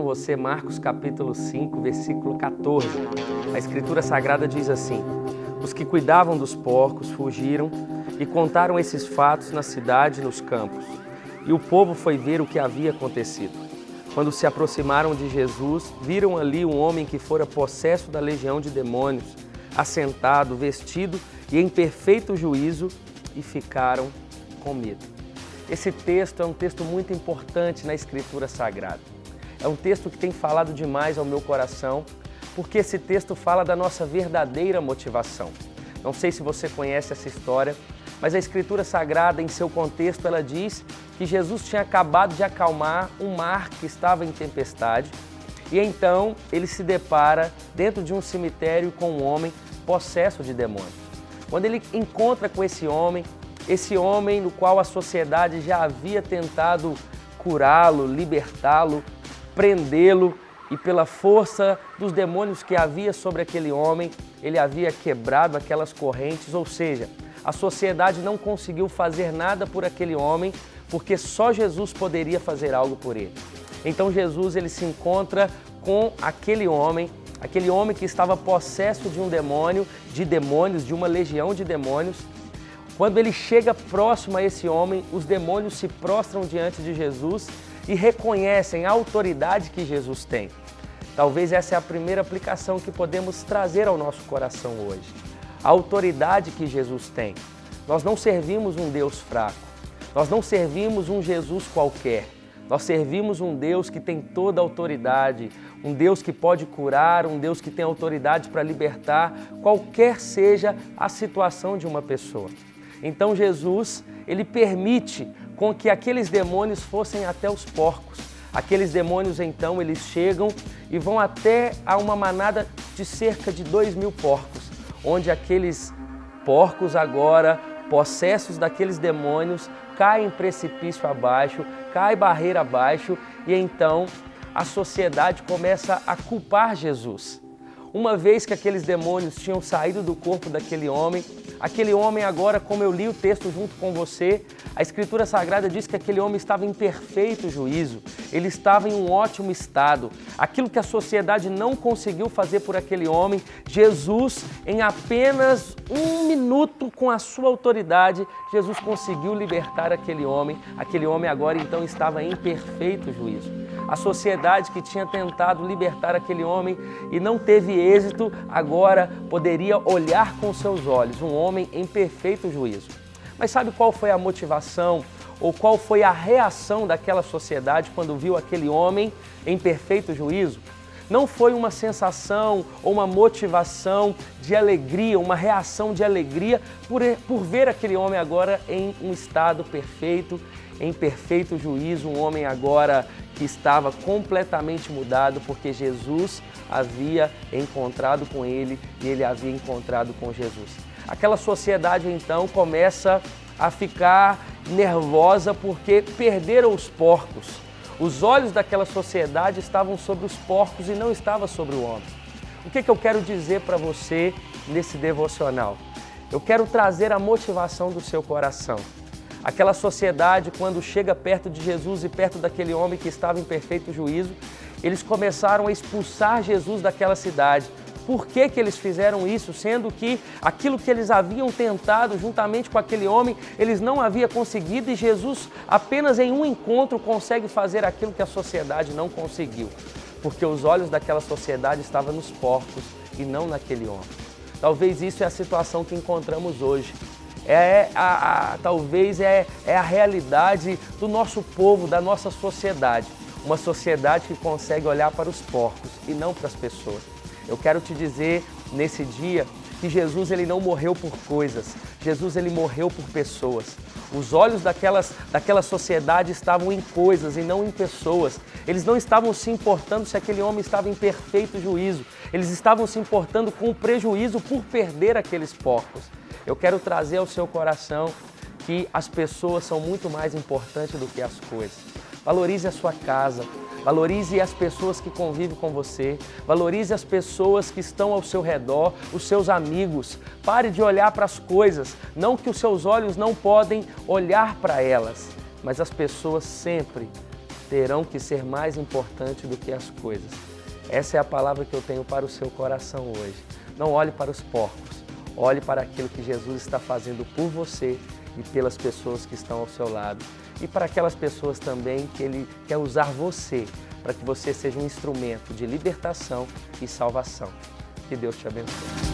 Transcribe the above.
você Marcos capítulo 5, versículo 14. A Escritura Sagrada diz assim: os que cuidavam dos porcos fugiram e contaram esses fatos na cidade e nos campos. E o povo foi ver o que havia acontecido. Quando se aproximaram de Jesus, viram ali um homem que fora possesso da legião de demônios, assentado, vestido e em perfeito juízo, e ficaram com medo. Esse texto é um texto muito importante na Escritura Sagrada. É um texto que tem falado demais ao meu coração, porque esse texto fala da nossa verdadeira motivação. Não sei se você conhece essa história, mas a Escritura Sagrada, em seu contexto, ela diz que Jesus tinha acabado de acalmar um mar que estava em tempestade, e então ele se depara dentro de um cemitério com um homem possesso de demônios. Quando ele encontra com esse homem no qual a sociedade já havia tentado curá-lo, libertá-lo, prendê-lo, e pela força dos demônios que havia sobre aquele homem, ele havia quebrado aquelas correntes, ou seja, a sociedade não conseguiu fazer nada por aquele homem, porque só Jesus poderia fazer algo por ele. Então Jesus ele se encontra com aquele homem que estava possesso de um demônio, de uma legião de demônios. Quando ele chega próximo a esse homem, os demônios se prostram diante de Jesus e reconhecem a autoridade que Jesus tem. Talvez essa é a primeira aplicação que podemos trazer ao nosso coração hoje. A autoridade que Jesus tem. Nós não servimos um Deus fraco. Nós não servimos um Jesus qualquer. Nós servimos um Deus que tem toda a autoridade, um Deus que pode curar, um Deus que tem autoridade para libertar, qualquer seja a situação de uma pessoa. Então Jesus, ele permite com que aqueles demônios fossem até os porcos. Aqueles demônios então, eles chegam e vão até a uma manada de cerca de 2.000 porcos, onde aqueles porcos agora, possessos daqueles demônios, caem precipício abaixo, cai barreira abaixo, e então a sociedade começa a culpar Jesus. Uma vez que aqueles demônios tinham saído do corpo daquele homem agora, como eu li o texto junto com você, a Escritura Sagrada diz que aquele homem estava em perfeito juízo, ele estava em um ótimo estado. Aquilo que a sociedade não conseguiu fazer por aquele homem, Jesus, em apenas 1 minuto, com a sua autoridade, Jesus conseguiu libertar aquele homem agora então estava em perfeito juízo. A sociedade que tinha tentado libertar aquele homem e não teve êxito, agora poderia olhar com seus olhos um homem em perfeito juízo. Mas sabe qual foi a motivação ou qual foi a reação daquela sociedade quando viu aquele homem em perfeito juízo? Não foi uma sensação ou uma motivação de alegria, uma reação de alegria por ver aquele homem agora em um estado perfeito, em perfeito juízo, um homem agora que estava completamente mudado, porque Jesus havia encontrado com ele e ele havia encontrado com Jesus. Aquela sociedade então começa a ficar nervosa porque perderam os porcos. Os olhos daquela sociedade estavam sobre os porcos e não estavam sobre o homem. O que eu quero dizer para você nesse devocional? Eu quero trazer a motivação do seu coração. Aquela sociedade, quando chega perto de Jesus e perto daquele homem que estava em perfeito juízo, eles começaram a expulsar Jesus daquela cidade. Por que eles fizeram isso? Sendo que aquilo que eles haviam tentado juntamente com aquele homem, eles não haviam conseguido, e Jesus apenas em um encontro consegue fazer aquilo que a sociedade não conseguiu. Porque os olhos daquela sociedade estavam nos porcos e não naquele homem. Talvez isso é a situação que encontramos hoje. Talvez é a realidade do nosso povo, da nossa sociedade. Uma sociedade que consegue olhar para os porcos e não para as pessoas. Eu quero te dizer nesse dia que Jesus ele não morreu por coisas, Jesus ele morreu por pessoas. Os olhos daquela sociedade estavam em coisas e não em pessoas. Eles não estavam se importando se aquele homem estava em perfeito juízo. Eles estavam se importando com o prejuízo por perder aqueles porcos. Eu quero trazer ao seu coração que as pessoas são muito mais importantes do que as coisas. Valorize a sua casa, valorize as pessoas que convivem com você, valorize as pessoas que estão ao seu redor, os seus amigos. Pare de olhar para as coisas, não que os seus olhos não podem olhar para elas, mas as pessoas sempre terão que ser mais importante do que as coisas. Essa é a palavra que eu tenho para o seu coração hoje. Não olhe para os porcos, olhe para aquilo que Jesus está fazendo por você e pelas pessoas que estão ao seu lado. E para aquelas pessoas também que Ele quer usar você, para que você seja um instrumento de libertação e salvação. Que Deus te abençoe.